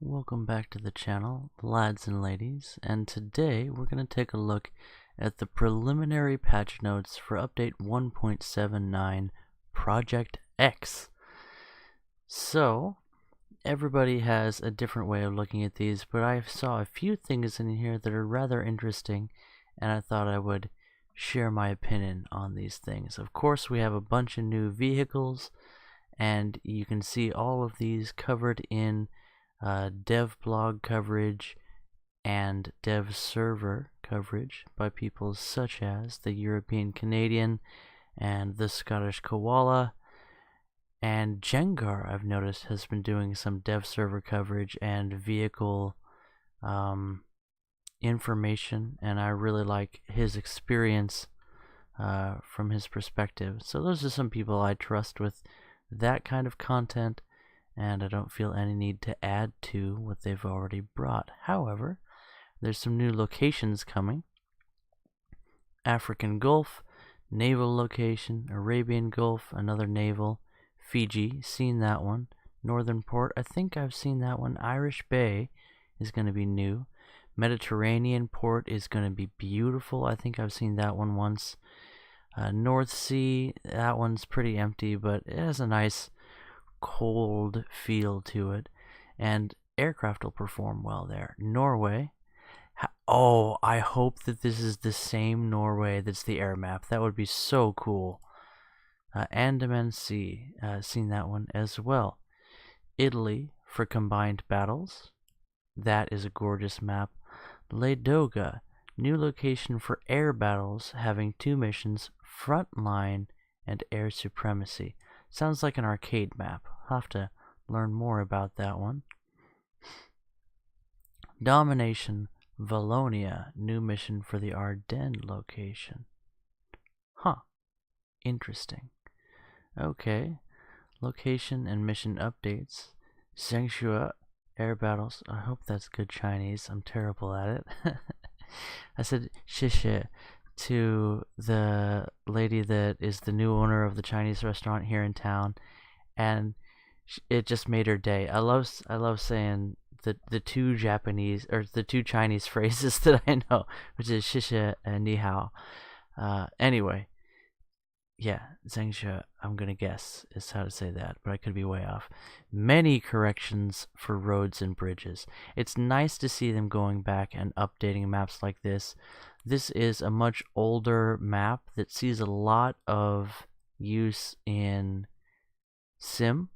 Welcome back to the channel, lads and ladies, and today we're going to take a look at the preliminary patch notes for update 1.79 Project X. So, everybody has a different way of looking at these, but I saw a few things in here that are rather interesting, and I thought I would share my opinion on these things. Of course, we have a bunch of new vehicles, and you can see all of these covered in dev blog coverage and dev server coverage by people such as the European Canadian and the Scottish Koala. And Jengar, I've noticed, has been doing some dev server coverage and vehicle information, and I really like his experience from his perspective. So those are some people I trust with that kind of content, and I don't feel any need to add to what they've already brought. However, there's some new locations coming. African Gulf, naval location, Arabian Gulf, another naval, Fiji, seen that one. Northern Port, I think I've seen that one. Irish Bay is going to be new. Mediterranean Port is going to be beautiful. I think I've seen that one once. North Sea, that one's pretty empty, but it has a nice cold feel to it, and aircraft will perform well there. Norway, oh, I hope that this is the same Norway that's the air map. That would be so cool. Andaman Sea, seen that one as well. Italy for combined battles, that is a gorgeous map. Ladoga, new location for air battles, having two missions, frontline and air supremacy. Sounds like an arcade map. I'll have to learn more about that one. Domination, Valonia, new mission for the Ardennes location. Huh. Interesting. Okay. Location and mission updates. Zhengzhou, air battles. I hope that's good Chinese. I'm terrible at it. I said shishie to the lady that is the new owner of the Chinese restaurant here in town, and it just made her day. I love saying the two Japanese or the two Chinese phrases that I know, which is shishie and ni hao. Anyway, yeah, Zhengzhou, I'm gonna guess is how to say that, but I could be way off. Many corrections for roads and bridges. It's nice to see them going back and updating maps like this. This is a much older map that sees a lot of use in Sim,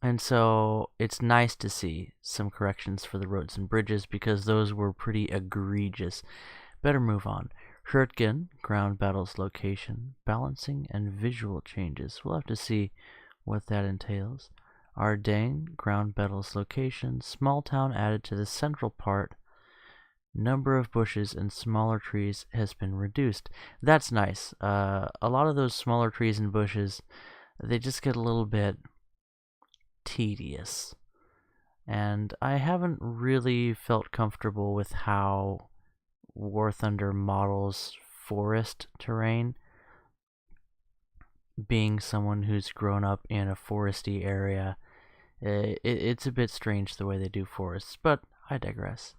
and so it's nice to see some corrections for the roads and bridges because those were pretty egregious. Better move on. Hurtgen, ground battles location, balancing and visual changes. We'll have to see what that entails. Ardennes, ground battles location, small town added to the central part. Number of bushes and smaller trees has been reduced. That's nice. A lot of those smaller trees and bushes, they just get a little bit tedious. And I haven't really felt comfortable with how War Thunder models forest terrain. Being someone who's grown up in a foresty area, it's a bit strange the way they do forests, but I digress.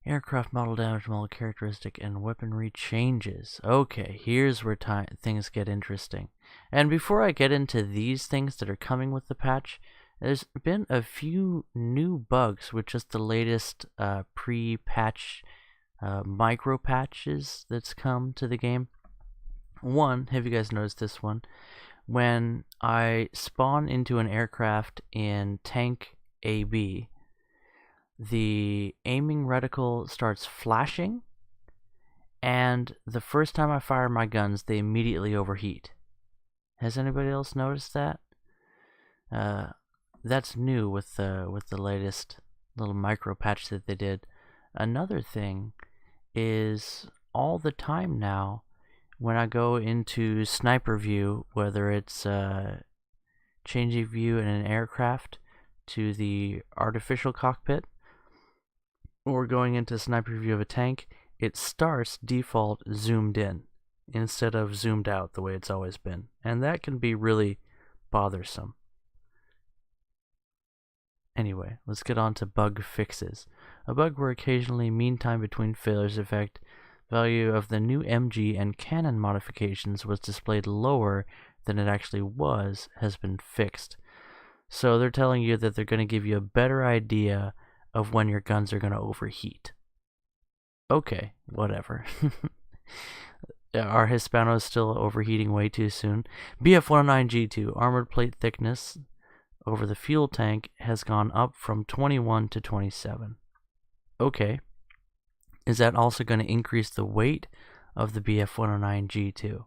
Aircraft model damage model characteristic and weaponry changes. Okay, here's where things get interesting. And before I get into these things that are coming with the patch, there's been a few new bugs with just the latest pre-patch micro patches that's come to the game. One, have you guys noticed this one? When I spawn into an aircraft in tank AB, the aiming reticle starts flashing, and the first time I fire my guns, they immediately overheat. Has anybody else noticed that? That's new with the latest little micro patch that they did. Another thing is all the time now, when I go into sniper view, whether it's changing view in an aircraft to the artificial cockpit, or going into sniper view of a tank, it starts default zoomed in instead of zoomed out the way it's always been, and that can be really bothersome. Anyway, let's get on to bug fixes. A bug where occasionally mean time between failures effect value of the new MG and Canon modifications was displayed lower than it actually was has been fixed. So they're telling you that they're going to give you a better idea of when your guns are going to overheat. Okay, whatever. Our Hispano is still overheating way too soon. BF-109G2 armored plate thickness over the fuel tank has gone up from 21 to 27. Okay. Is that also going to increase the weight of the BF-109G2?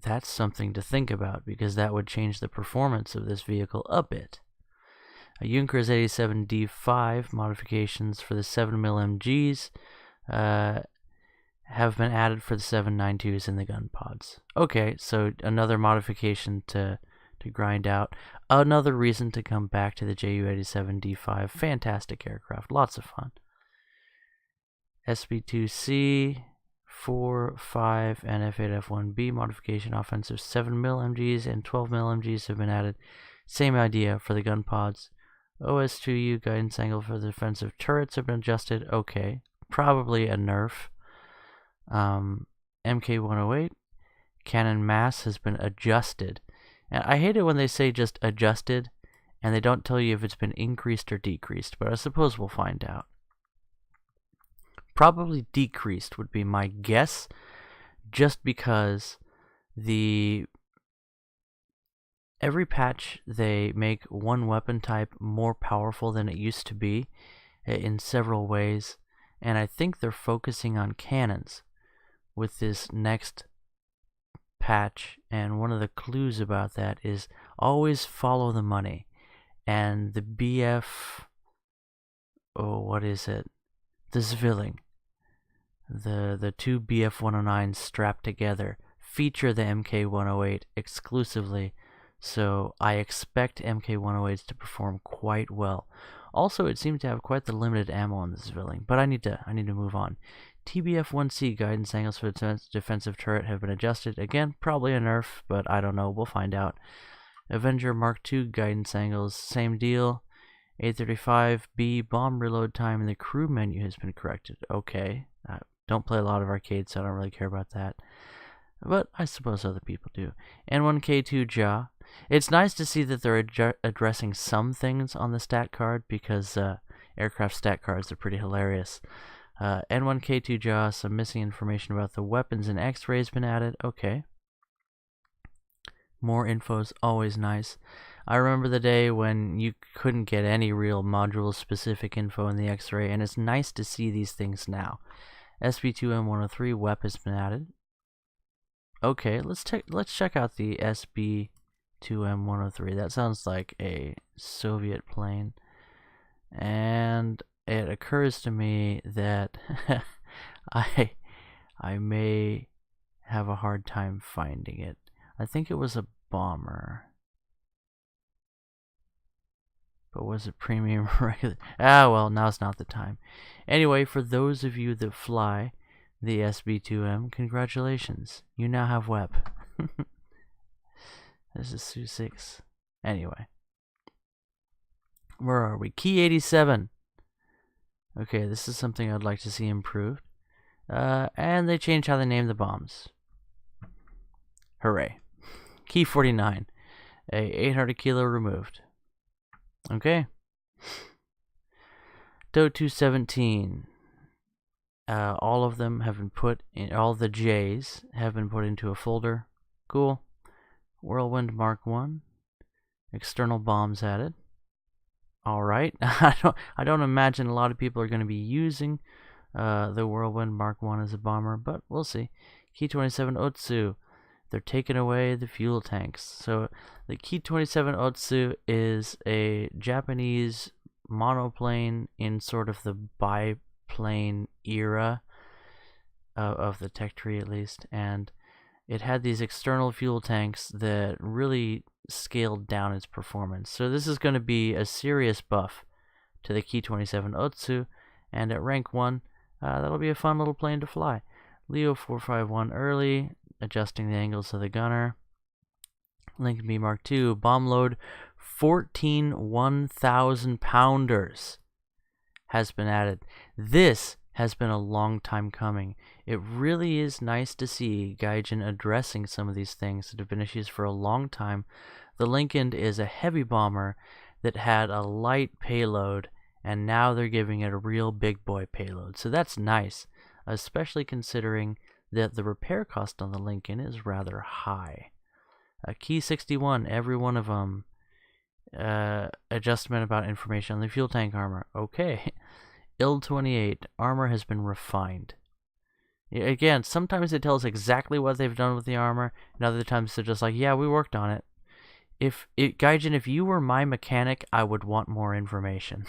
That's something to think about, because that would change the performance of this vehicle a bit. A Junkers 87D5 modifications for the 7mm MGs have been added for the 7.92s in the gun pods. Okay, so another modification to grind out. Another reason to come back to the Ju-87D5. Fantastic aircraft, lots of fun. SB2C, 4, 5, and F8F1B modification offensive 7mm MGs and 12mm MGs have been added. Same idea for the gun pods. OS2U guidance angle for the defensive turrets have been adjusted. Okay, probably a nerf. MK108, cannon mass has been adjusted. And I hate it when they say just adjusted and they don't tell you if it's been increased or decreased, but I suppose we'll find out. Probably decreased would be my guess, just because every patch they make one weapon type more powerful than it used to be in several ways, and I think they're focusing on cannons with this next patch, and one of the clues about that is always follow the money. And the BF, what is it? The Zwilling, the two BF-109s strapped together feature the MK108 exclusively, so I expect MK108s to perform quite well. Also, it seems to have quite the limited ammo on the Zwilling, but I need to move on. TBF-1C guidance angles for the defensive turret have been adjusted. Again, probably a nerf, but I don't know. We'll find out. Avenger Mark II guidance angles, same deal. 835B bomb reload time in the crew menu has been corrected. Okay. I don't play a lot of arcades, so I don't really care about that. But I suppose other people do. N1K2 Ja. It's nice to see that they're addressing some things on the stat card, because aircraft stat cards are pretty hilarious. N1K2 Ja, some missing information about the weapons and X-rays been added. Okay. More info's always nice. I remember the day when you couldn't get any real module-specific info in the X-ray, and it's nice to see these things now. SB2M103 WEP has been added. Okay, let's check out the SB2M103. That sounds like a Soviet plane. And it occurs to me that I may have a hard time finding it. I think it was a bomber. But was it premium regular? Well, now's not the time. Anyway, for those of you that fly the SB2M, congratulations. You now have WEP. This is Su-6. Anyway. Where are we? Key 87. Okay, this is something I'd like to see improved. And they changed how they name the bombs. Hooray. Key 49. 800 kilo removed. Okay. DOE 217. All of them have been put in, all the J's have been put into a folder. Cool. Whirlwind Mark 1. External bombs added. Alright. I don't imagine a lot of people are going to be using the Whirlwind Mark 1 as a bomber, but we'll see. Key 27 Otsu. They're taking away the fuel tanks. So the Key 27 Otsu is a Japanese monoplane in sort of the biplane era of the tech tree, at least, and it had these external fuel tanks that really scaled down its performance. So this is going to be a serious buff to the Key 27 Otsu, and at rank 1, that'll be a fun little plane to fly. Leo 451 early, adjusting the angles of the gunner. Lincoln B Mark II bomb load 14 1,000-pounders has been added. This has been a long time coming. It really is nice to see Gaijin addressing some of these things that have been issues for a long time. The Lincoln is a heavy bomber that had a light payload, and now they're giving it a real big boy payload. So that's nice, especially considering that the repair cost on the Lincoln is rather high. Key 61, every one of them. Adjustment about information on the fuel tank armor. Okay. IL-28, armor has been refined. Again, sometimes it tells exactly what they've done with the armor, and other times they're just like, yeah, we worked on it. Gaijin, if you were my mechanic, I would want more information.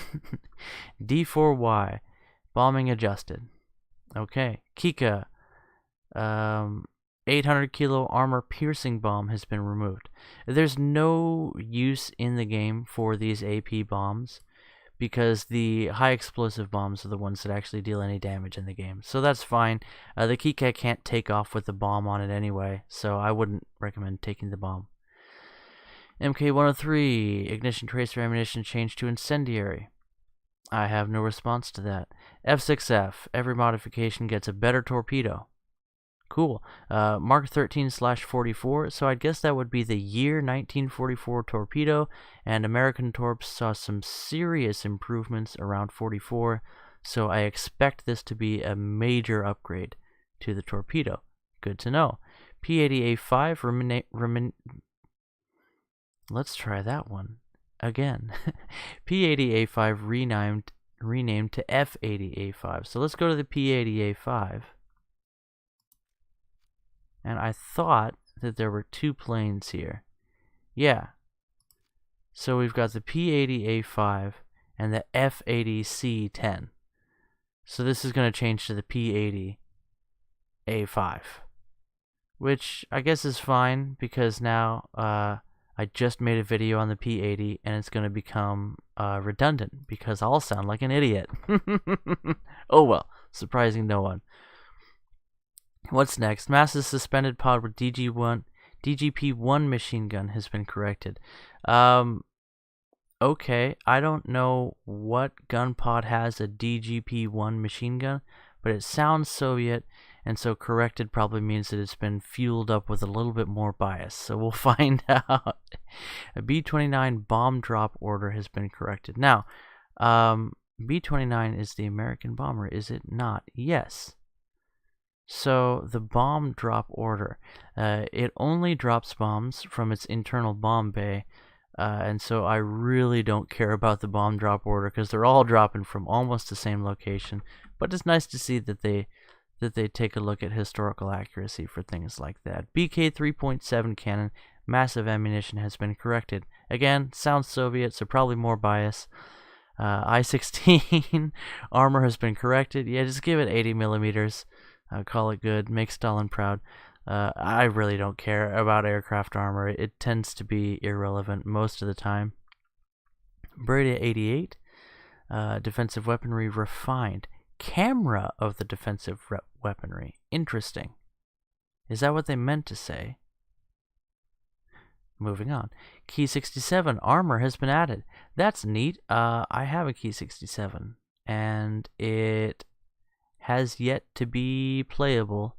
D4Y, bombing adjusted. Okay. Kika, 800 kilo armor piercing bomb has been removed. There's no use in the game for these AP bombs because the high explosive bombs are the ones that actually deal any damage in the game. So that's fine. The Kika can't take off with the bomb on it anyway, so I wouldn't recommend taking the bomb. MK103, ignition tracer ammunition changed to incendiary. I have no response to that. F6F, every modification gets a better torpedo. Cool. Mark 13/44, so I guess that would be the year 1944 torpedo, and American Torps saw some serious improvements around 44, so I expect this to be a major upgrade to the torpedo. Good to know. P-80A5 let's try that one again. P-80A5 renamed to F-80A5. So let's go to the P-80A5. And I thought that there were two planes here. Yeah. So we've got the P-80A5 and the F-80C-10. So this is going to change to the P-80A5. Which I guess is fine because now I just made a video on the P-80 and it's going to become redundant because I'll sound like an idiot. Oh well, surprising no one. What's next? Massive suspended pod with DGP-1 machine gun has been corrected. Okay, I don't know what gun pod has a DGP-1 machine gun, but it sounds Soviet, and so corrected probably means that it's been fueled up with a little bit more bias, so we'll find out. A B-29 bomb drop order has been corrected. Now, B-29 is the American bomber, is it not? Yes. So the bomb drop order, it only drops bombs from its internal bomb bay, and so I really don't care about the bomb drop order because they're all dropping from almost the same location. But it's nice to see that they take a look at historical accuracy for things like that. BK 3.7 cannon, massive ammunition has been corrected. Again, sounds Soviet, so probably more bias. I-16 armor has been corrected. Yeah, just give it 80 millimeters. Call it good. Make Stalin proud. I really don't care about aircraft armor. It tends to be irrelevant most of the time. Breda 88. Defensive weaponry refined. Camera of the defensive weaponry. Interesting. Is that what they meant to say? Moving on. Key 67. Armor has been added. That's neat. I have a Key 67. And it has yet to be playable,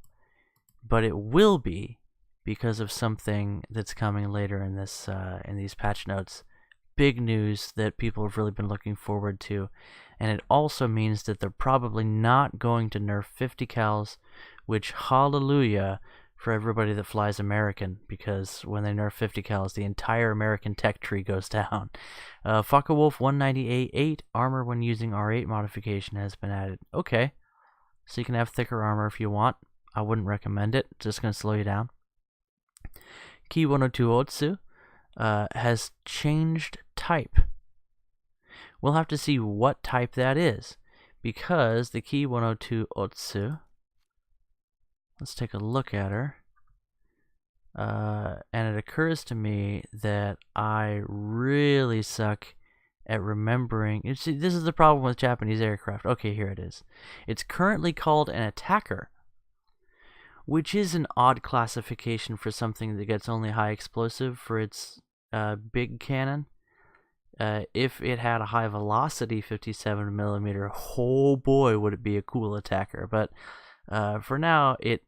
but it will be because of something that's coming later in this in these patch notes. Big news that people have really been looking forward to, and it also means that they're probably not going to nerf 50 cals, which hallelujah for everybody that flies American, because when they nerf 50 cals, the entire American tech tree goes down. Focke-Wulf 190A8 armor when using R8 modification has been added. Okay. So you can have thicker armor if you want. I wouldn't recommend it. It's just going to slow you down. Key 102 Otsu has changed type. We'll have to see what type that is, because the Key 102 Otsu, let's take a look at her, and it occurs to me that I really suck at remembering. You see, this is the problem with Japanese aircraft. Okay, here it is. It's currently called an attacker, which is an odd classification for something that gets only high explosive for its big cannon. If it had a high velocity 57mm, oh boy, would it be a cool attacker. But for now, it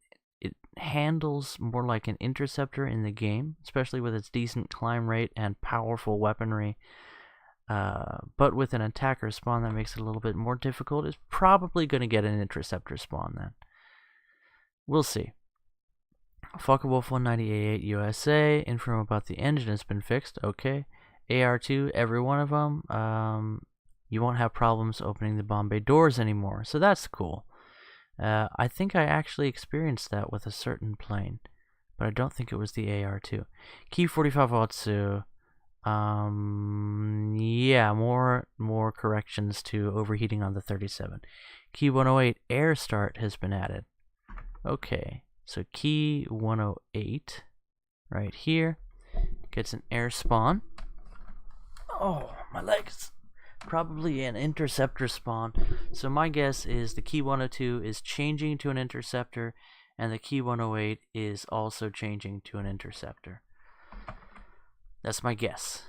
handles more like an interceptor in the game, especially with its decent climb rate and powerful weaponry. But with an attacker spawn, that makes it a little bit more difficult. It's probably going to get an interceptor spawn then. We'll see. Focke-Wulf 198 USA. Info about the engine has been fixed. Okay. AR2, every one of them. You won't have problems opening the bomb bay doors anymore, so that's cool. I think I actually experienced that with a certain plane, but I don't think it was the AR2. Key 45 Otsu. Yeah, more corrections to overheating on the 37. Key 108 air start has been added. Okay, so key 108 right here gets an air spawn. Oh, my legs. Probably an interceptor spawn. So my guess is the key 102 is changing to an interceptor, and the key 108 is also changing to an interceptor. That's my guess.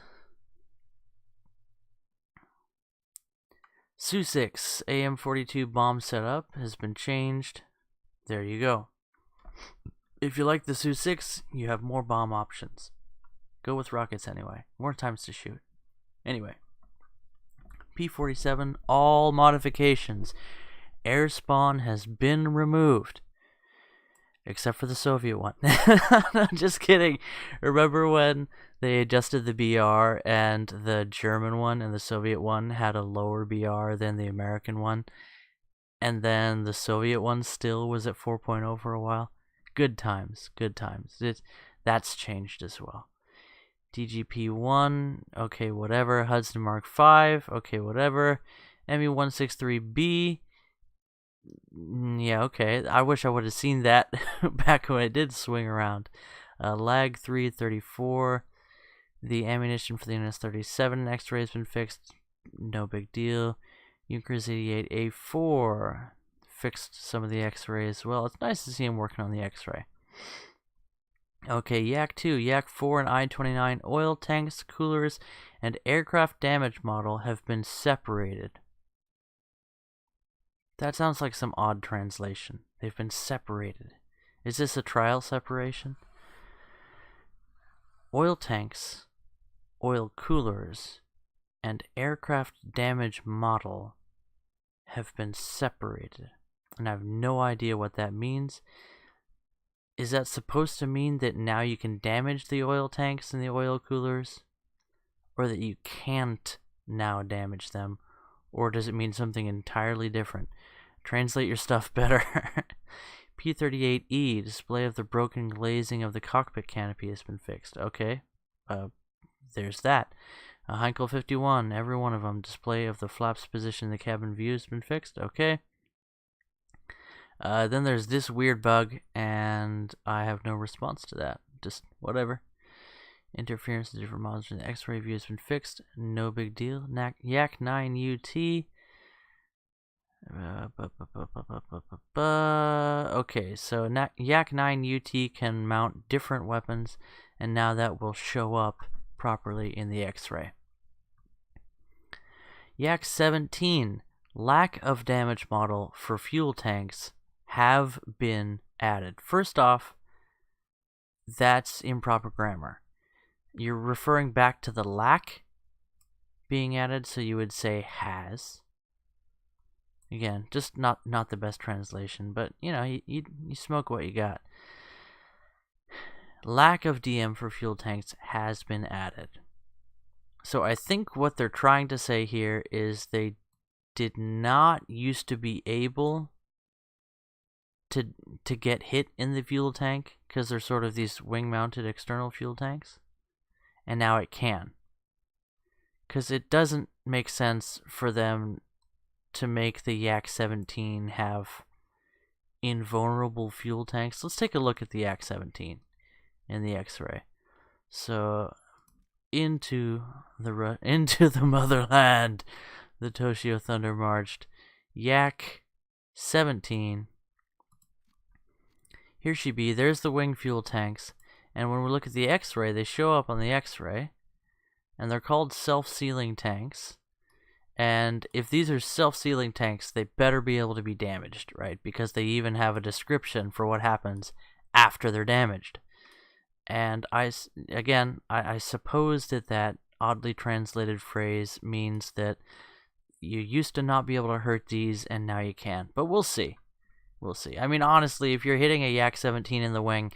Su-6 AM42 bomb setup has been changed. There you go. If you like the Su-6, you have more bomb options. Go with rockets anyway. More times to shoot. Anyway. P-47, all modifications. Air spawn has been removed. Except for the Soviet one. No, just kidding. Remember when they adjusted the BR and the German one and the Soviet one had a lower BR than the American one? And then the Soviet one still was at 4.0 for a while? Good times, good times. That's changed as well. DGP-1, okay, whatever. Hudson Mark 5, okay, whatever. ME-163B, yeah, okay. I wish I would have seen that back when I did swing around. Lag 334. The ammunition for the NS-37 X-ray has been fixed. No big deal. Junkers 88A4 fixed some of the X-ray as well. It's nice to see him working on the X-ray. Okay, Yak 2, Yak 4, and I-29 oil tanks, coolers, and aircraft damage model have been separated. That sounds like some odd translation. They've been separated. Is this a trial separation? Oil tanks, oil coolers, and aircraft damage model have been separated. And I have no idea what that means. Is that supposed to mean that now you can damage the oil tanks and the oil coolers? Or that you can't now damage them? Or does it mean something entirely different? Translate your stuff better. P-38E, display of the broken glazing of the cockpit canopy has been fixed. Okay, there's that. Heinkel 51, every one of them. Display of the flaps position in the cabin view has been fixed. Okay. Then there's this weird bug, and I have no response to that. Just whatever. Interference of different models in the X-ray view has been fixed. No big deal. Yak 9 UT. Okay, so Yak 9 UT can mount different weapons, and now that will show up properly in the X-ray. Yak 17, lack of damage model for fuel tanks have been added. First off, that's improper grammar. You're referring back to the lack being added, so you would say has. Again, just not the best translation, but you know, you smoke what you got. Lack of DM for fuel tanks has been added. So I think what they're trying to say here is they did not used to be able to get hit in the fuel tank because they're sort of these wing-mounted external fuel tanks, and now it can. Because it doesn't make sense for them to make the Yak 17 have invulnerable fuel tanks. Let's take a look at the Yak 17 in the X-ray. So into the motherland, the Toshio Thunder marched. Yak 17. Here she be. There's the wing fuel tanks. And when we look at the X-ray, they show up on the X-ray. and they're called self-sealing tanks. And if these are self-sealing tanks, they better be able to be damaged, right? Because they even have a description for what happens after they're damaged. And I suppose that oddly translated phrase means that you used to not be able to hurt these, and now you can. But we'll see. We'll see. I mean, honestly, if you're hitting a Yak-17 in the wing,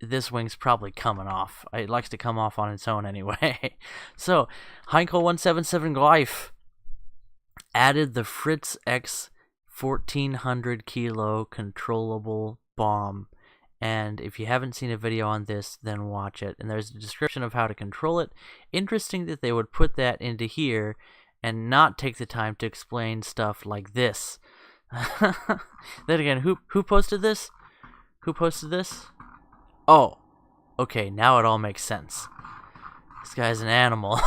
this wing's probably coming off. It likes to come off on its own anyway. So, Heinkel 177 Greif added the Fritz X 1400 kilo controllable bomb. And if you haven't seen a video on this, then watch it. And there's a description of how to control it. Interesting that they would put that into here and not take the time to explain stuff like this. Then again, who posted this? Who posted this? Oh, okay, now it all makes sense. This guy's an animal.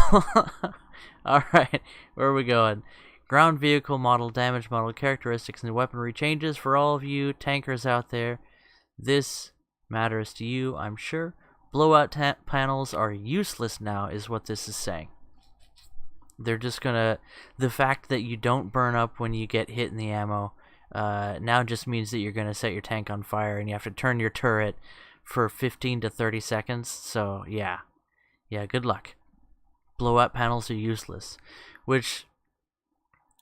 Alright, where are we going? Ground vehicle model, damage model, characteristics, and weaponry changes for all of you tankers out there. This matters to you, I'm sure. Blowout panels are useless now, is what this is saying. They're just gonna... The fact that you don't burn up when you get hit in the ammo now just means that you're gonna set your tank on fire and you have to turn your turret for 15 to 30 seconds. So, yeah. Yeah, good luck. Blowout panels are useless, which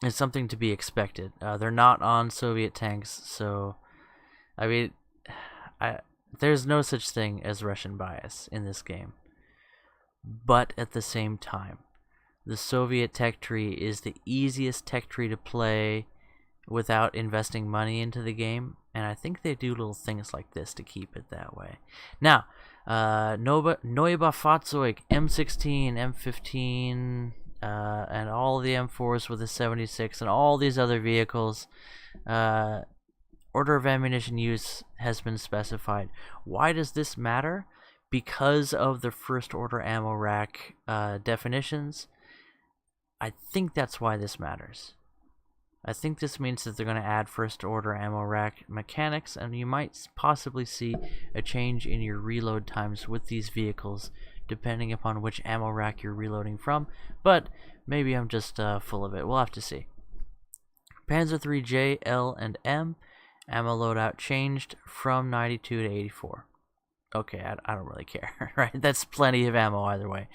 is something to be expected. They're not on Soviet tanks, so... I mean... there's no such thing as Russian bias in this game. But at the same time, the Soviet tech tree is the easiest tech tree to play without investing money into the game, and I think they do little things like this to keep it that way. Now, Neue Fahrzeug, M16, M15, and all the M4s with the 76, and all these other vehicles, order of ammunition use has been specified. Why does this matter? Because of the first order ammo rack definitions. I think that's why this matters. I think this means that they're going to add first order ammo rack mechanics, and you might possibly see a change in your reload times with these vehicles depending upon which ammo rack you're reloading from, but maybe I'm just full of it. We'll have to see. Panzer III J, L, and M ammo loadout changed from 92 to 84. Okay, I don't really care, right? That's plenty of ammo either way.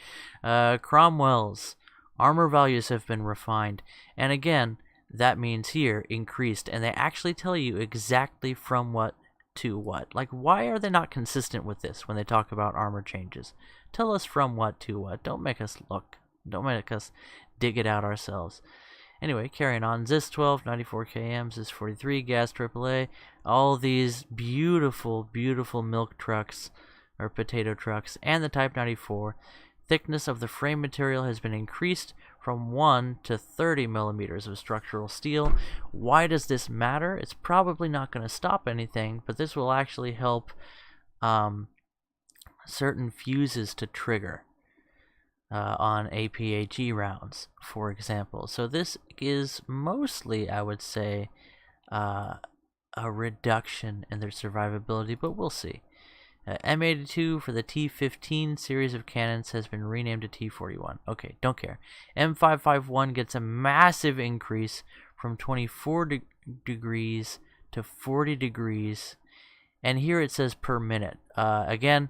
Cromwell's armor values have been refined, and again, that means here increased, and they actually tell you exactly from what to what. Like, why are they not consistent with this when they talk about armor changes? Tell us from what to what. Don't make us look. Don't make us dig it out ourselves. Anyway, carrying on. ZIS 12, 94 km, ZIS 43, gas AAA. All these beautiful, beautiful milk trucks, or potato trucks, and the Type 94. Thickness of the frame material has been increased from 1 to 30 millimeters of structural steel. Why does this matter? It's probably not going to stop anything, but this will actually help certain fuses to trigger on APHE rounds, for example. So this is mostly, I would say, a reduction in their survivability, but we'll see. M82 for the T15 series of cannons has been renamed to T41. Okay, don't care. M551 gets a massive increase from 24 degrees to 40 degrees. And here it says per minute. Again,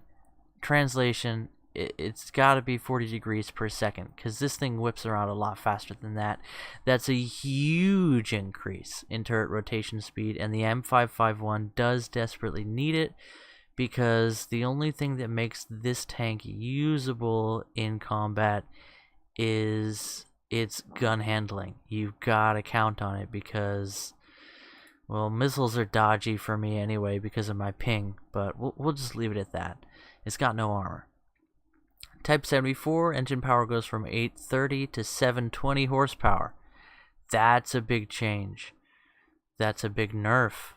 translation, it's got to be 40 degrees per second, because this thing whips around a lot faster than that. That's a huge increase in turret rotation speed, and the M551 does desperately need it, because the only thing that makes this tank usable in combat is its gun handling. You've got to count on it because, well, missiles are dodgy for me anyway because of my ping, but we'll just leave it at that. It's got no armor. Type 74, engine power goes from 830 to 720 horsepower. That's a big change. That's a big nerf.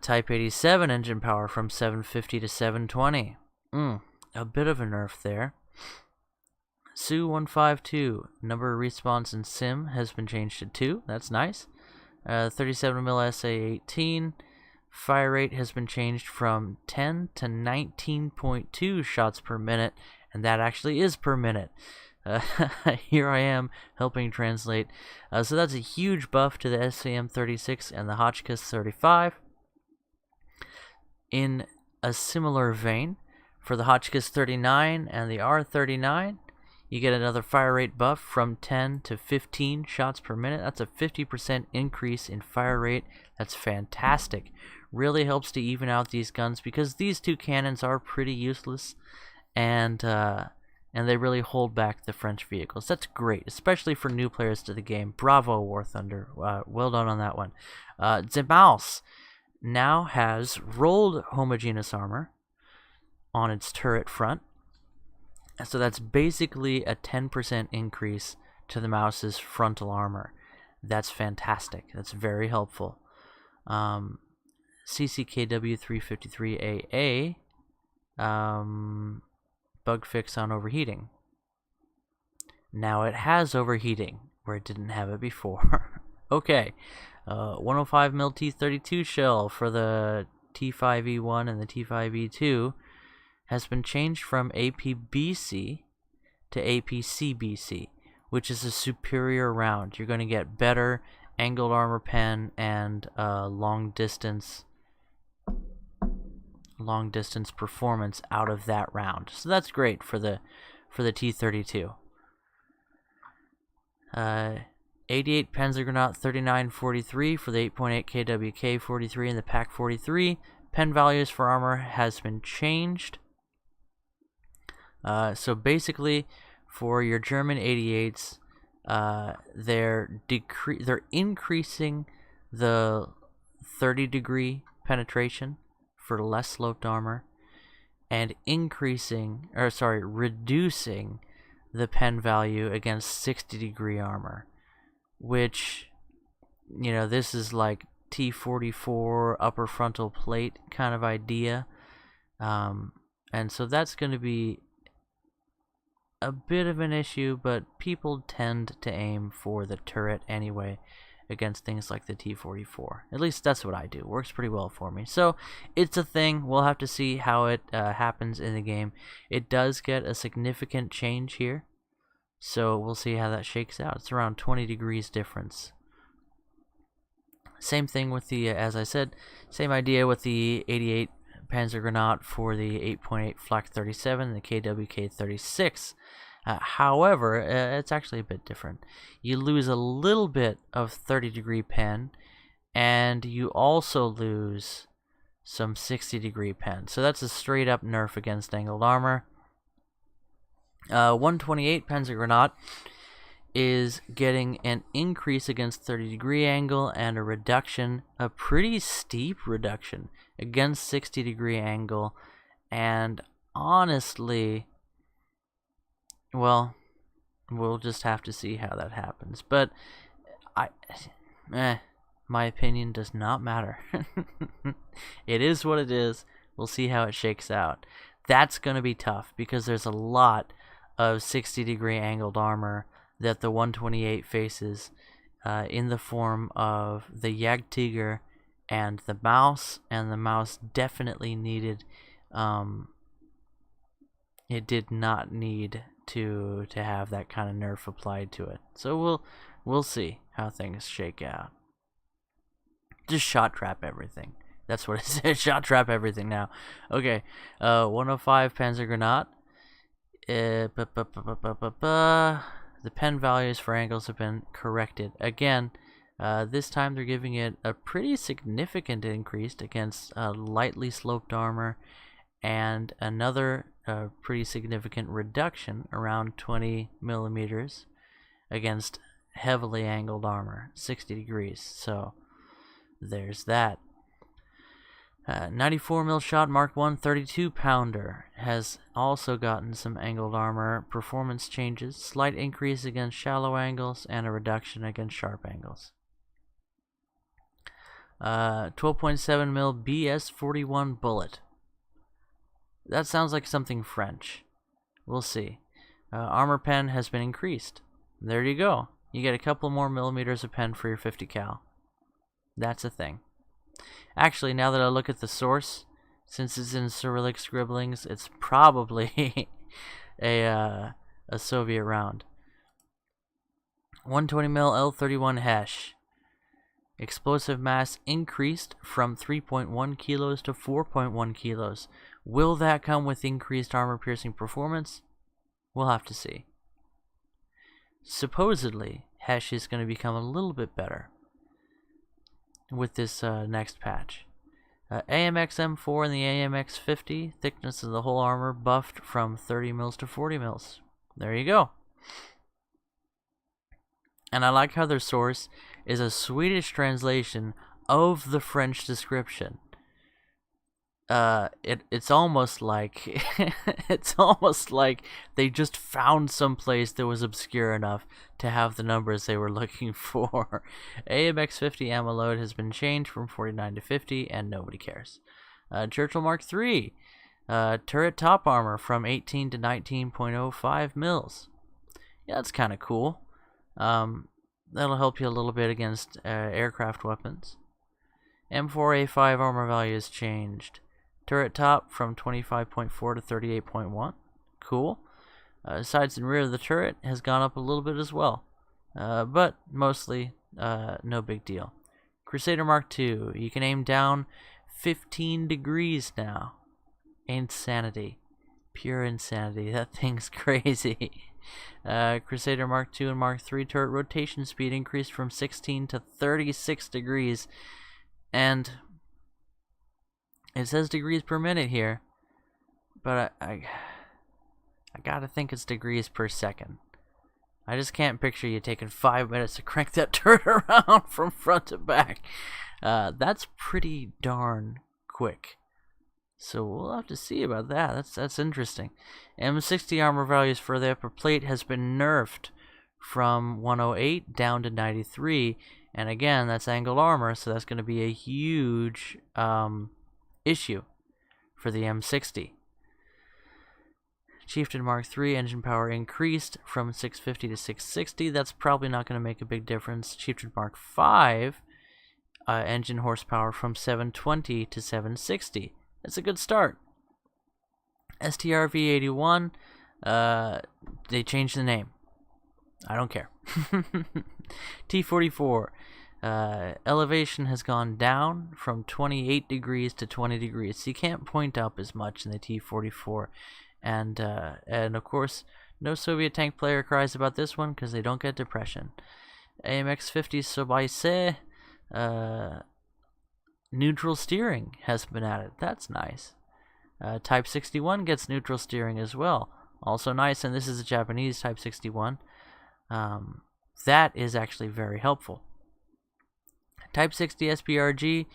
Type 87 engine power from 750 to 720. A bit of a nerf there. Su-152, number of respawns in Sim has been changed to 2. That's nice. 37mm SA-18. Fire rate has been changed from 10 to 19.2 shots per minute. and that actually is per minute. Here I am helping translate. So that's a huge buff to the SAM-36 and the Hotchkiss 35. In a similar vein, for the Hotchkiss 39 and the R39, you get another fire rate buff from 10 to 15 shots per minute. That's a 50% increase in fire rate. That's fantastic. Really helps to even out these guns because these two cannons are pretty useless, and they really hold back the French vehicles. That's great, especially for new players to the game. Bravo, War Thunder. Well done on that one. The Maus now has rolled homogeneous armor on its turret front. So that's basically a 10% increase to the Maus's frontal armor. That's fantastic. That's very helpful. CCKW 353AA, bug fix on overheating. Now it has overheating where it didn't have it before. Okay, 105 mil T32 shell for the T5E1 and the T5E2 has been changed from APBC to APCBC, which is a superior round. You're going to get better angled armor pen and long distance performance out of that round. So that's great for the T32. 88 Panzergranat 3943 for the 8.8 KWK 43 and the PaK 43. Pen values for armor has been changed. So basically, for your German 88s, they're increasing the 30-degree penetration for less sloped armor, and reducing the pen value against 60-degree armor, which, you know, this is like T44 upper frontal plate kind of idea, and so that's going to be a bit of an issue, but people tend to aim for the turret anyway against things like the T44. At least that's what I do. Works pretty well for me. So it's a thing. We'll have to see how it happens in the game. It does get a significant change here, so we'll see how that shakes out. It's around 20 degrees difference. Same thing with the, as I said, same idea with the 88 Panzergranat for the 8.8 Flak 37 and the KWK 36. However, it's actually a bit different. You lose a little bit of 30-degree pen, and you also lose some 60-degree pen. So that's a straight-up nerf against angled armor. 128 Panzergranat is getting an increase against 30-degree angle and a reduction, a pretty steep reduction against 60-degree angle, and honestly, well, we'll just have to see how that happens. But my opinion does not matter. It is what it is. We'll see how it shakes out. That's going to be tough because there's a lot of 60-degree angled armor that the 128 faces in the form of the Jagdtiger and the Maus, and the Maus definitely needed, it did not need to have that kind of nerf applied to it. So we'll see how things shake out. Just shot trap everything. That's what it is. Shot trap everything now. Okay, 105 Panzergranat. The pen values for angles have been corrected. Again, this time they're giving it a pretty significant increase against lightly sloped armor, and another pretty significant reduction, around 20 millimeters, against heavily angled armor, 60 degrees. So there's that. 94 mil shot Mark 1 32 pounder has also gotten some angled armor performance changes, slight increase against shallow angles and a reduction against sharp angles. 12.7 mil BS 41 bullet. That sounds like something French. We'll see. Armor pen has been increased. There you go. You get a couple more millimeters of pen for your 50 cal. That's a thing. Actually, now that I look at the source, since it's in Cyrillic scribblings, it's probably a Soviet round. 120 mil L31 Hesh. Explosive mass increased from 3.1 kilos to 4.1 kilos. Will that come with increased armor-piercing performance? We'll have to see. Supposedly, Hesh is going to become a little bit better with this next patch. AMX M4 and the AMX 50, thickness of the whole armor buffed from 30 mils to 40 mils. There you go. And I like how their source is a Swedish translation of the French description. It's almost like it's almost like they just found some place that was obscure enough to have the numbers they were looking for. AMX 50 ammo load has been changed from 49 to 50, and nobody cares. Churchill Mark III turret top armor from 18 to 19.05 mils. Yeah, that's kind of cool. That'll help you a little bit against aircraft weapons. M4A5 armor value has changed. Turret top from 25.4 to 38.1. Cool. Sides and rear of the turret has gone up a little bit as well. But mostly no big deal. Crusader Mark II. You can aim down 15 degrees now. Insanity. Pure insanity. That thing's crazy. Crusader Mark II and Mark III turret rotation speed increased from 16 to 36 degrees. And it says degrees per minute here, but I gotta think it's degrees per second. I just can't picture you taking 5 minutes to crank that turret around from front to back. That's pretty darn quick. So we'll have to see about that. That's interesting. M60 armor values for the upper plate has been nerfed from 108 down to 93, and again, that's angled armor, so that's going to be a huge issue for the M60. Chieftain Mark III engine power increased from 650 to 660. That's probably not going to make a big difference. Chieftain Mark V engine horsepower from 720 to 760. That's a good start. STRV-81, they changed the name. I don't care. T-44, elevation has gone down from 28 degrees to 20 degrees. So you can't point up as much in the T-44. And of course, no Soviet tank player cries about this one because they don't get depression. AMX 50 Sobaise, neutral steering has been added. That's nice. Type 61 gets neutral steering as well. Also nice, and this is a Japanese Type 61. That is actually very helpful. Type 60 SPRG,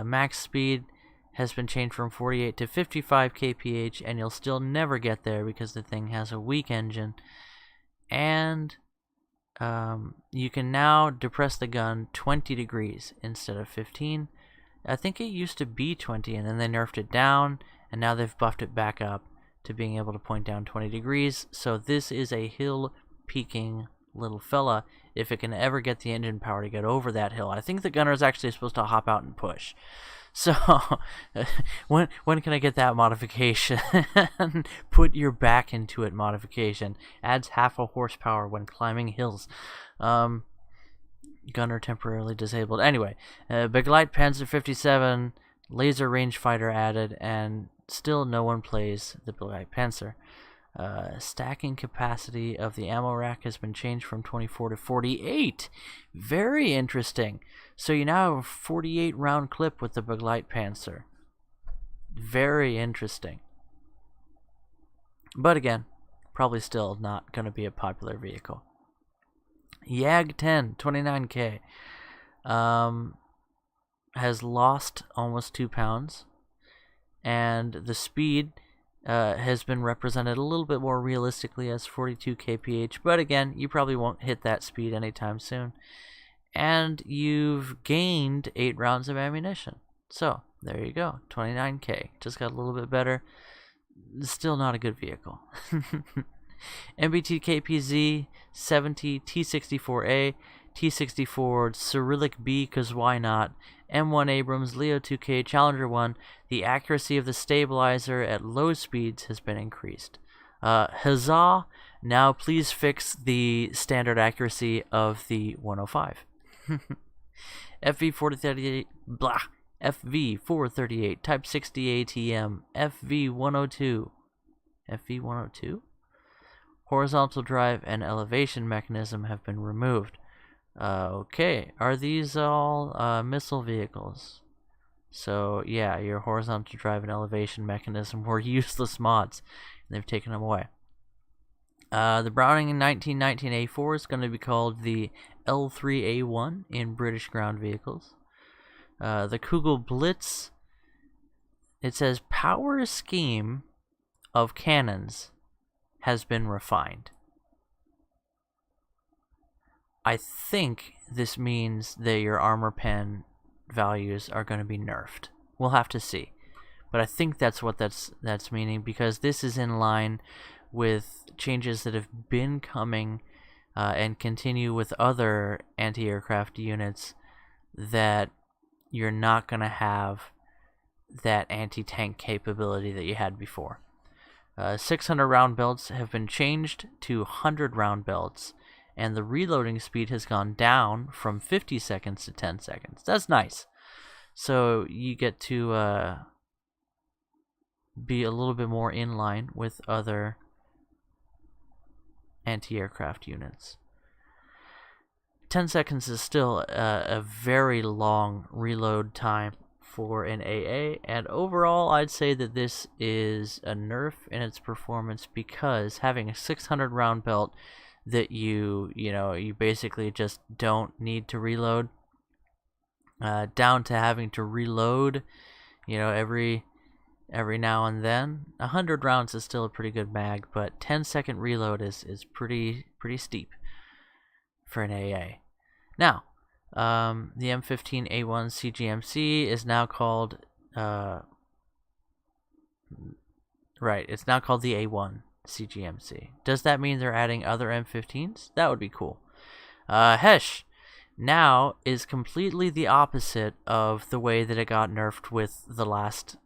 max speed has been changed from 48 to 55 kph, and you'll still never get there because the thing has a weak engine. And you can now depress the gun 20 degrees instead of 15. I think it used to be 20, and then they nerfed it down, and now they've buffed it back up to being able to point down 20 degrees. So this is a hill-peaking little fella if it can ever get the engine power to get over that hill. I think the gunner is actually supposed to hop out and push. So when can I get that modification? Put your back into it modification. Adds half a horsepower when climbing hills. Gunner temporarily disabled. Anyway, Begleit Panzer 57 laser rangefighter added, and still no one plays the Begleit Panzer. Stacking capacity of the ammo rack has been changed from 24 to 48. Very interesting. So you now have a 48 round clip with the Begleit Panzer. Very interesting. But again, probably still not going to be a popular vehicle. YAG 10 29K has lost almost 2 pounds, and the speed has been represented a little bit more realistically as 42 kph, but again, you probably won't hit that speed anytime soon. And you've gained 8 rounds of ammunition. So there you go, 29K. Just got a little bit better. Still not a good vehicle. MBT KPZ 70 T64A, T64 Cyrillic B, because why not? M1 Abrams, Leo 2K, Challenger 1. The accuracy of the stabilizer at low speeds has been increased. Huzzah! Now please fix the standard accuracy of the 105. FV438, blah. FV438, Type 60 ATM, FV102. FV102? Horizontal drive and elevation mechanism have been removed. Okay, are these all missile vehicles? So yeah, your horizontal drive and elevation mechanism were useless mods, and they've taken them away. The Browning in 1919 A4 is going to be called the L3A1 in British ground vehicles. The Kugel Blitz, it says power scheme of cannons has been refined. I think this means that your armor pen values are going to be nerfed. We'll have to see. But I think that's what that's meaning, because this is in line with changes that have been coming and continue with other anti-aircraft units, that you're not going to have that anti-tank capability that you had before. 600 round belts have been changed to 100 round belts, and the reloading speed has gone down from 50 seconds to 10 seconds. That's nice. So you get to be a little bit more in line with other anti-aircraft units. 10 seconds is still a very long reload time for an AA, and overall I'd say that this is a nerf in its performance, because having a 600 round belt that you basically just don't need to reload, down to having to reload every now and then. 100 rounds is still a pretty good mag, but 10-second reload is pretty steep for an AA. Now, the M15A1 CGMC is now called it's now called the A1 CGMC. Does that mean they're adding other M15s? That would be cool. Hesh now is completely the opposite of the way that it got nerfed with the last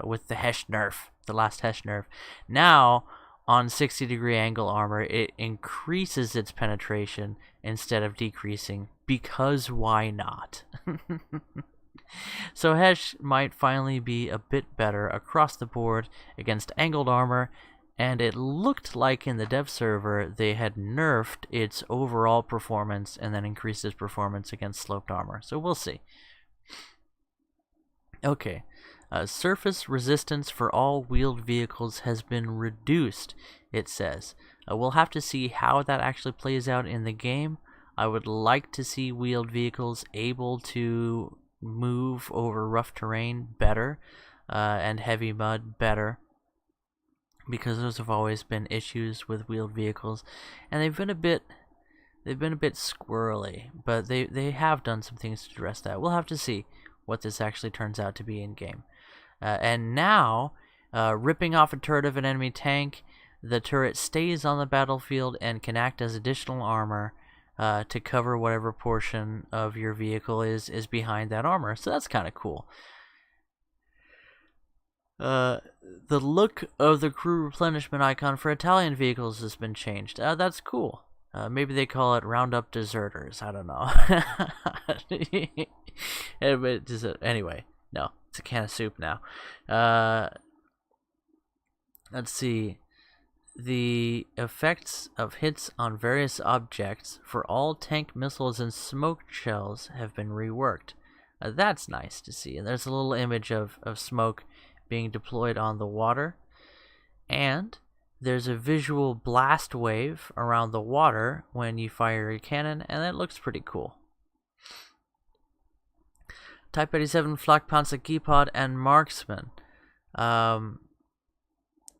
with the Hesh nerf, the last Hesh nerf. Now, on 60-degree angle armor, it increases its penetration instead of decreasing, because why not? So Hesh might finally be a bit better across the board against angled armor, and it looked like in the dev server they had nerfed its overall performance and then increased its performance against sloped armor. So we'll see. Okay. Surface resistance for all wheeled vehicles has been reduced, it says. We'll have to see how that actually plays out in the game. I would like to see wheeled vehicles able to move over rough terrain better, and heavy mud better, because those have always been issues with wheeled vehicles, and they've been a bit squirrely, but they have done some things to address that. We'll have to see what this actually turns out to be in game. And now, ripping off a turret of an enemy tank, the turret stays on the battlefield and can act as additional armor to cover whatever portion of your vehicle is behind that armor. So that's kind of cool. The look of the crew replenishment icon for Italian vehicles has been changed. That's cool. Maybe they call it Roundup Deserters. I don't know. Anyway, no. It's a can of soup now. Let's see. The effects of hits on various objects for all tank missiles and smoke shells have been reworked. That's nice to see. And there's a little image of smoke being deployed on the water. And there's a visual blast wave around the water when you fire a cannon, and that looks pretty cool. Type 87 Flakpanzer Gepard and Marksman.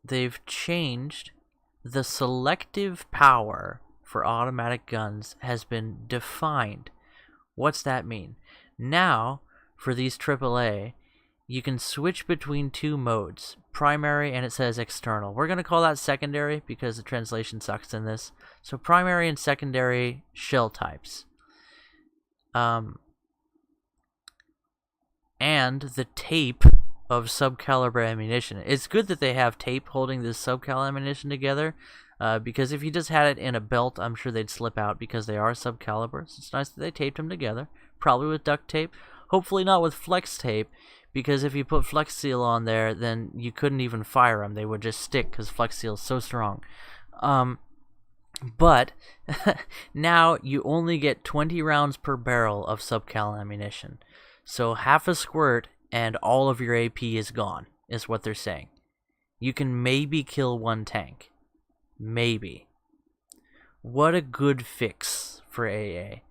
They've changed the selective power for automatic guns has been defined. What's that mean? Now, for these AAA, you can switch between two modes, primary and it says external. We're going to call that secondary because the translation sucks in this. So primary and secondary shell types. And the tape of subcaliber ammunition. It's good that they have tape holding this subcal ammunition together, because if you just had it in a belt, I'm sure they'd slip out because they are subcalibers. It's nice that they taped them together, probably with duct tape. Hopefully not with flex tape, because if you put Flex Seal on there, then you couldn't even fire them. They would just stick because Flex Seal is so strong. But now you only get 20 rounds per barrel of subcal ammunition. So half a squirt and all of your AP is gone, is what they're saying. You can maybe kill one tank. Maybe. What a good fix for AA.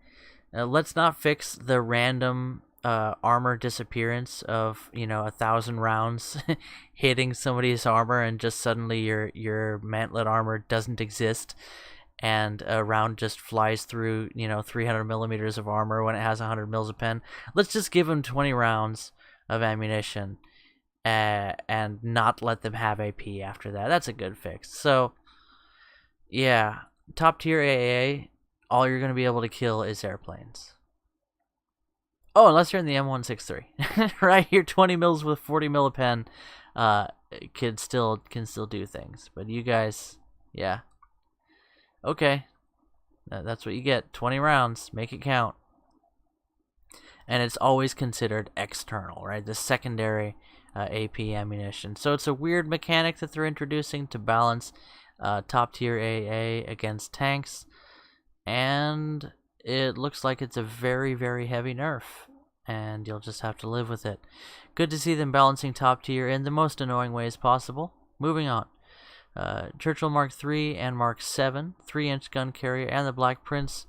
Let's not fix the random armor disappearance of 1,000 rounds hitting somebody's armor and just suddenly your mantlet armor doesn't exist and a round just flies through 300 millimeters of armor when it has 100 mils of pen. Let's just give them 20 rounds of ammunition and not let them have AP after that. That's a good fix. So yeah, top tier AA, all you're going to be able to kill is airplanes. Oh, unless you're in the M163. Right here, 20 mils with 40 mil of pen can still do things. But you guys, yeah. Okay. That's what you get. 20 rounds. Make it count. And it's always considered external, right? The secondary AP ammunition. So it's a weird mechanic that they're introducing to balance top tier AA against tanks. And it looks like it's a very, very heavy nerf, and you'll just have to live with it. Good to see them balancing top tier in the most annoying ways possible. Moving on. Churchill Mark III and Mark VII, 3-inch gun carrier, and the Black Prince.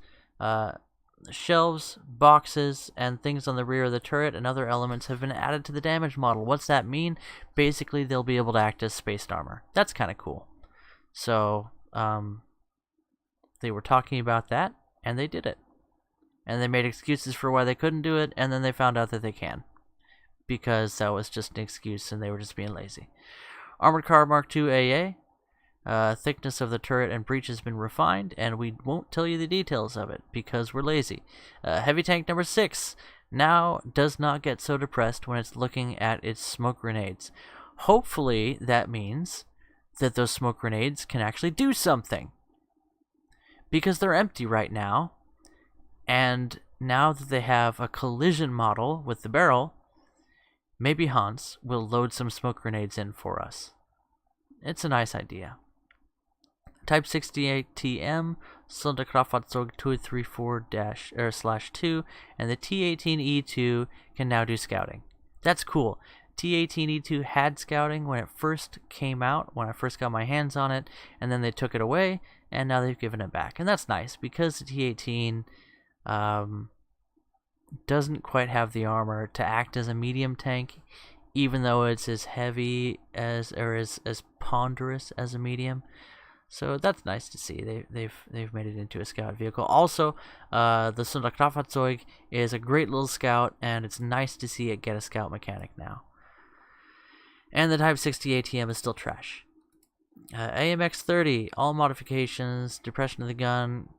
Shelves, boxes, and things on the rear of the turret and other elements have been added to the damage model. What's that mean? Basically, they'll be able to act as spaced armor. That's kind of cool. So, they were talking about that, and they did it. And they made excuses for why they couldn't do it, and then they found out that they can. Because that was just an excuse, and they were just being lazy. Armored Car Mark II AA. Thickness of the turret and breech has been refined, and we won't tell you the details of it, because we're lazy. Heavy Tank number 6 now does not get so depressed when it's looking at its smoke grenades. Hopefully, that means that those smoke grenades can actually do something. Because they're empty right now, and now that they have a collision model with the barrel, maybe Hans will load some smoke grenades in for us. It's a nice idea. Type 68TM, Sonderkraftfahrzeug 234-2, and the T-18E2 can now do scouting. That's cool. T-18E2 had scouting when it first came out, when I first got my hands on it, and then they took it away, and now they've given it back. And that's nice, because the T-18 doesn't quite have the armor to act as a medium tank, even though it's as heavy as ponderous as a medium. So that's nice to see. They've made it into a scout vehicle. Also, the Sonderkraftfahrzeug is a great little scout, and it's nice to see it get a scout mechanic now. And the Type 60 ATM is still trash. AMX-30, all modifications, depression of the gun,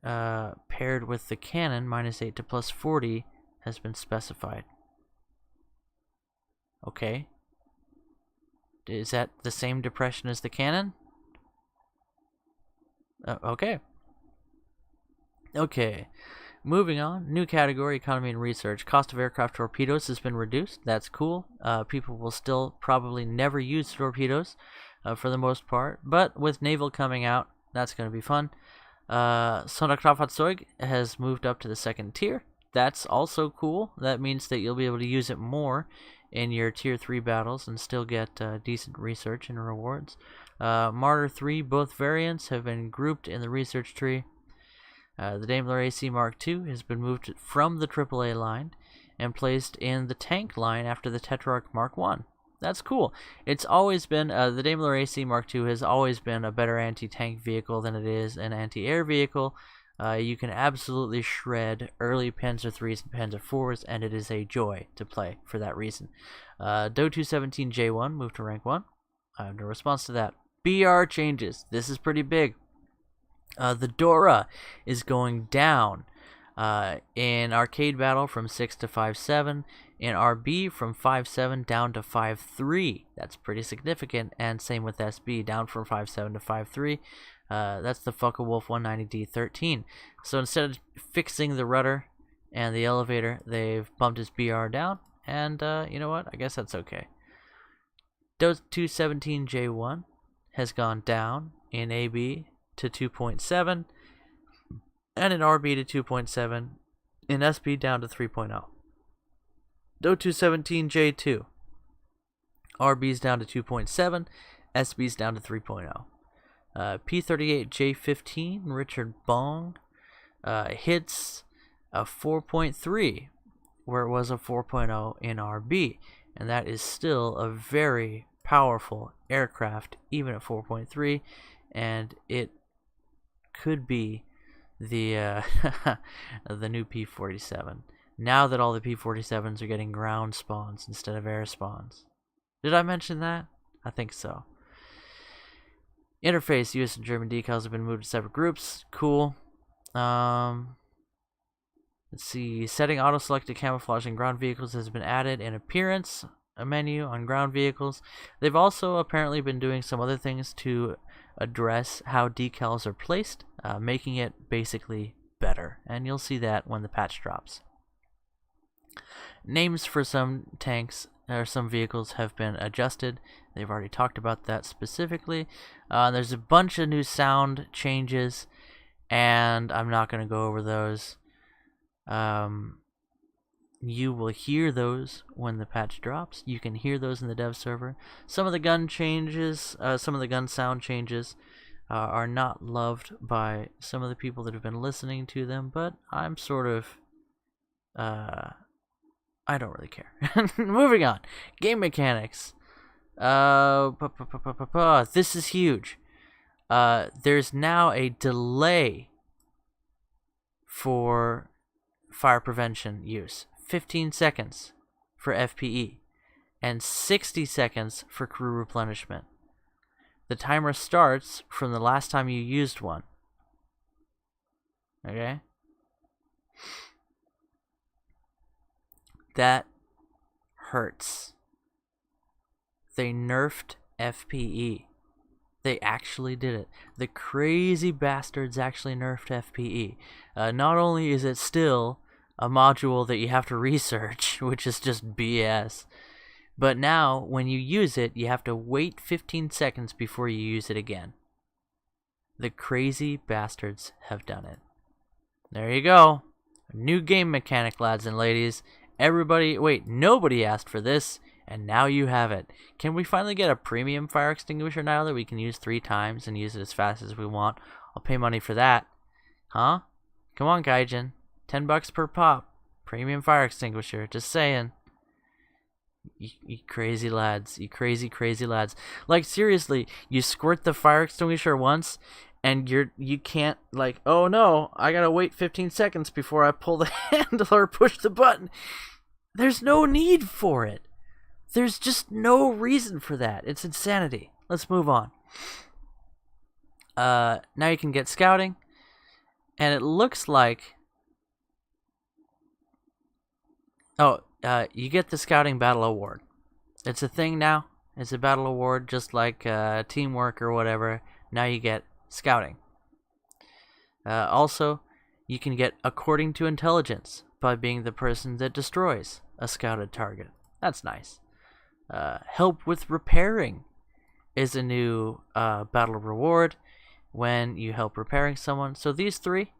paired with the cannon, -8 to +40, has been specified. Okay. Is that the same depression as the cannon? Okay. Okay. Moving on. New category, economy and research. Cost of aircraft torpedoes has been reduced. That's cool. People will still probably never use torpedoes for the most part. But with naval coming out, that's going to be fun. Sonderkraftfahrzeug has moved up to the 2nd tier. That's also cool. That means that you'll be able to use it more in your tier 3 battles and still get decent research and rewards. Marder 3, both variants have been grouped in the research tree. The Daimler AC Mark II has been moved from the AAA line and placed in the tank line after the Tetrarch Mark I. That's cool. It's always been, the Daimler AC Mark II has always been a better anti-tank vehicle than it is an anti-air vehicle. You can absolutely shred early Panzer IIIs and Panzer IVs, and it is a joy to play for that reason. Do 217J1 moved to rank 1. I have no response to that. BR changes. This is pretty big. The Dora is going down in arcade battle from 6 to 5.7. In RB, from 5.7 down to 5.3. That's pretty significant. And same with SB, down from 5.7 to 5.3. That's the Focke-Wulf 190D13. So instead of fixing the rudder and the elevator, they've bumped his BR down. And you know what? I guess that's okay. DOT 217J1 has gone down in AB to 2.7. And in RB to 2.7. In SB down to 3.0. DOT 217J2. RB's down to 2.7. SB's down to 3.0. P38J15, Richard Bong, hits a 4.3, where it was a 4.0 in RB. And that is still a very powerful aircraft, even at 4.3. And it could be the the new P47. Now that all the P47s are getting ground spawns instead of air spawns. Did I mention that? I think so. Interface, US and German decals have been moved to separate groups. Cool. Let's see. Setting auto-selected camouflage in ground vehicles has been added in appearance, a menu on ground vehicles. They've also apparently been doing some other things to address how decals are placed, making it basically better. And you'll see that when the patch drops. Names for some tanks or some vehicles have been adjusted. They've already talked about that specifically. There's a bunch of new sound changes, and I'm not going to go over those. You will hear those when the patch drops. You can hear those in the dev server. Some of the gun changes, some of the gun sound changes are not loved by some of the people that have been listening to them, but I'm sort of, I don't really care. Moving on. Game mechanics. This is huge. There's now a delay for fire prevention use. 15 seconds for FPE and 60 seconds for crew replenishment. The timer starts from the last time you used one. Okay? That hurts. They nerfed FPE. They actually did it. The crazy bastards actually nerfed FPE. Not only is it still a module that you have to research, which is just BS, but now when you use it, you have to wait 15 seconds before you use it again. The crazy bastards have done it. There you go. A new game mechanic, lads and ladies. Nobody asked for this, and now you have it. Can we finally get a premium fire extinguisher now that we can use 3 times and use it as fast as we want? I'll pay money for that. Huh? Come on, Gaijin. $10 per pop. Premium fire extinguisher. Just saying. You crazy lads. You crazy, crazy lads. Like, seriously, you squirt the fire extinguisher once, and you can't, like, oh no, I gotta wait 15 seconds before I pull the handle or push the button. There's no need for it. There's just no reason for that. It's insanity. Let's move on. Now you can get scouting, and it looks like... you get the Scouting Battle Award. It's a thing now. It's a battle award, just like teamwork or whatever. Now you get scouting. Also, you can get according to intelligence by being the person that destroys a scouted target. That's nice. Help with repairing is a new battle reward when you help repairing someone. So these 3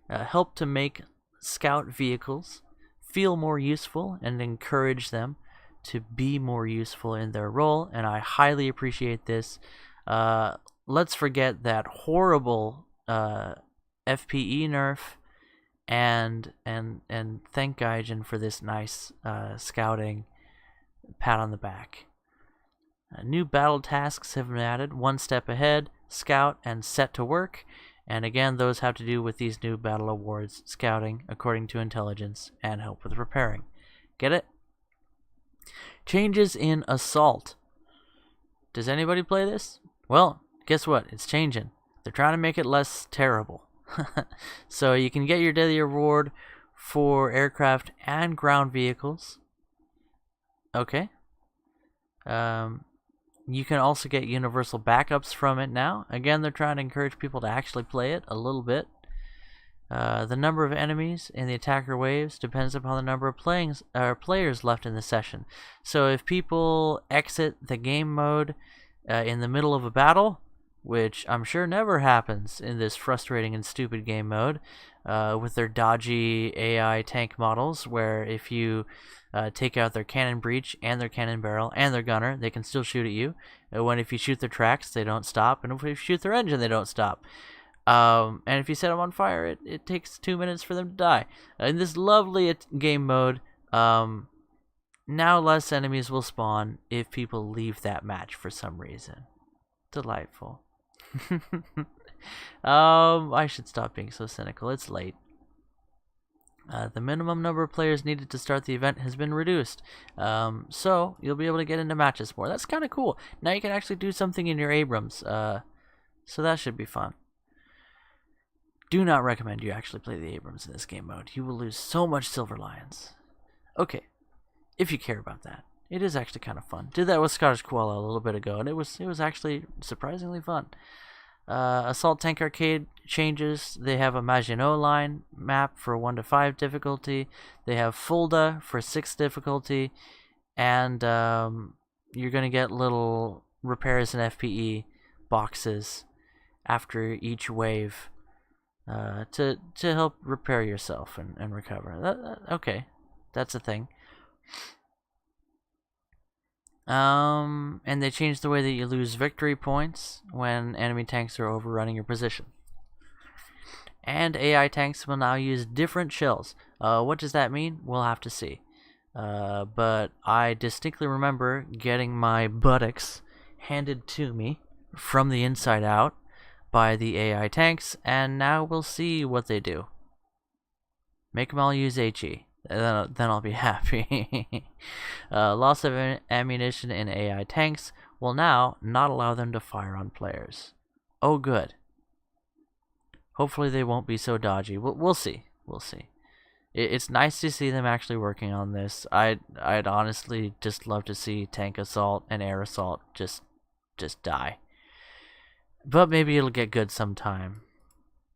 help to make scout vehicles feel more useful and encourage them to be more useful in their role, and I highly appreciate this. Let's forget that horrible FPE nerf, and thank Gaijin for this nice scouting pat on the back. New battle tasks have been added: 1 step ahead, scout, and set to work. And again, those have to do with these new battle awards: scouting, according to intelligence, and help with repairing. Get it? Changes in assault. Does anybody play this? Well, guess what? It's changing. They're trying to make it less terrible. So you can get your daily reward for aircraft and ground vehicles. Okay. You can also get universal backups from it now. Again, they're trying to encourage people to actually play it a little bit. The number of enemies in the attacker waves depends upon the number of players left in the session. So if people exit the game mode in the middle of a battle, which I'm sure never happens in this frustrating and stupid game mode, with their dodgy AI tank models, where if you take out their cannon breech and their cannon barrel and their gunner, they can still shoot at you. When if you shoot their tracks, they don't stop, and if you shoot their engine, they don't stop. And if you set them on fire, it takes 2 minutes for them to die. In this lovely game mode, now less enemies will spawn if people leave that match for some reason. Delightful. I should stop being so cynical. It's late. The minimum number of players needed to start the event has been reduced, so you'll be able to get into matches more. That's kind of cool. Now you can actually do something in your Abrams, so that should be fun. Do not recommend you actually play the Abrams in this game mode. You will lose so much Silver Lions. Okay, if you care about that. It is actually kind of fun. Did that with Scottish Koala a little bit ago, and it was actually surprisingly fun. Assault Tank Arcade changes. They have a Maginot Line map for 1 to 5 difficulty. They have Fulda for 6 difficulty. And you're going to get little repairs and FPE boxes after each wave to help repair yourself and recover. Okay, that's a thing. And they changed the way that you lose victory points when enemy tanks are overrunning your position. And AI tanks will now use different shells. What does that mean? We'll have to see. But I distinctly remember getting my buttocks handed to me from the inside out by the AI tanks, and now we'll see what they do. Make them all use HE. Then I'll be happy. Loss of ammunition in AI tanks will now not allow them to fire on players. Oh, good. Hopefully they won't be so dodgy. We'll see. We'll see. It's nice to see them actually working on this. I'd honestly just love to see tank assault and air assault just die. But maybe it'll get good sometime.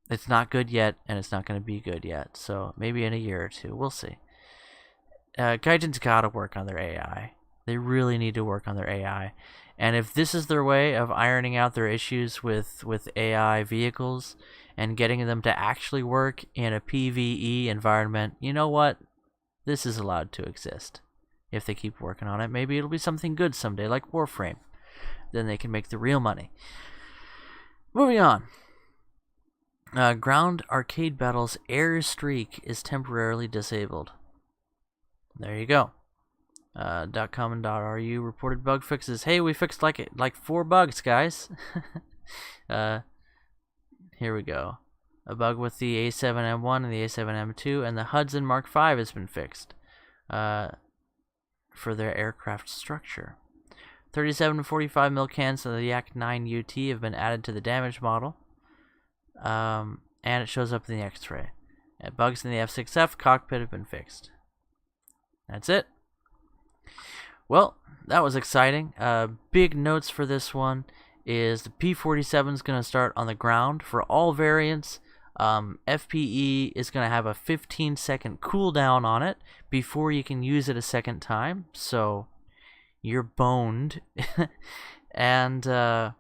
It's not good yet, and it's not going to be good yet. So maybe in a year or two, we'll see. Gaijin's got to work on their AI. They really need to work on their AI. And if this is their way of ironing out their issues with AI vehicles and getting them to actually work in a PvE environment, you know what? This is allowed to exist. If they keep working on it, maybe it'll be something good someday, like Warframe. Then they can make the real money. Moving on. Ground Arcade Battles Air Streak is temporarily disabled. There you go. .com and .ru reported bug fixes. Hey, we fixed like 4 bugs, guys. Here we go. A bug with the A7M1 and the A7M2 and the Hudson Mark V has been fixed for their aircraft structure. 37 to 45 mil cans of the Yak 9 UT have been added to the damage model. And it shows up in the X-ray. Bugs in the F6F cockpit have been fixed. That's it. Well, that was exciting. Big notes for this one is the P-47 is going to start on the ground for all variants. FPE is going to have a 15-second cooldown on it before you can use it a second time. So you're boned. And a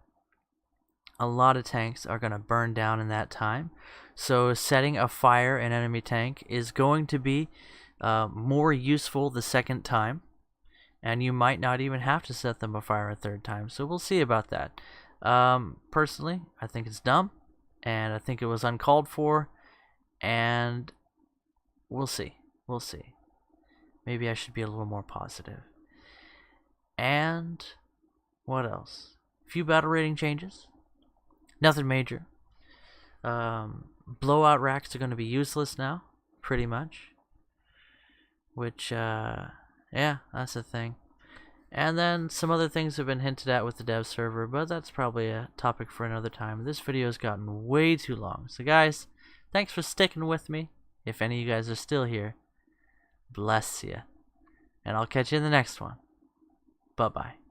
lot of tanks are going to burn down in that time. So setting a fire in enemy tank is going to be more useful the second time. And you might not even have to set them afire a third time. So we'll see about that. Personally, I think it's dumb. And I think it was uncalled for. And we'll see. We'll see. Maybe I should be a little more positive. And what else? A few battle rating changes. Nothing major. Blowout racks are going to be useless now. Pretty much. Which, yeah, that's the thing. And then some other things have been hinted at with the dev server, but that's probably a topic for another time. This video has gotten way too long. So guys, thanks for sticking with me. If any of you guys are still here, bless you. And I'll catch you in the next one. Bye-bye.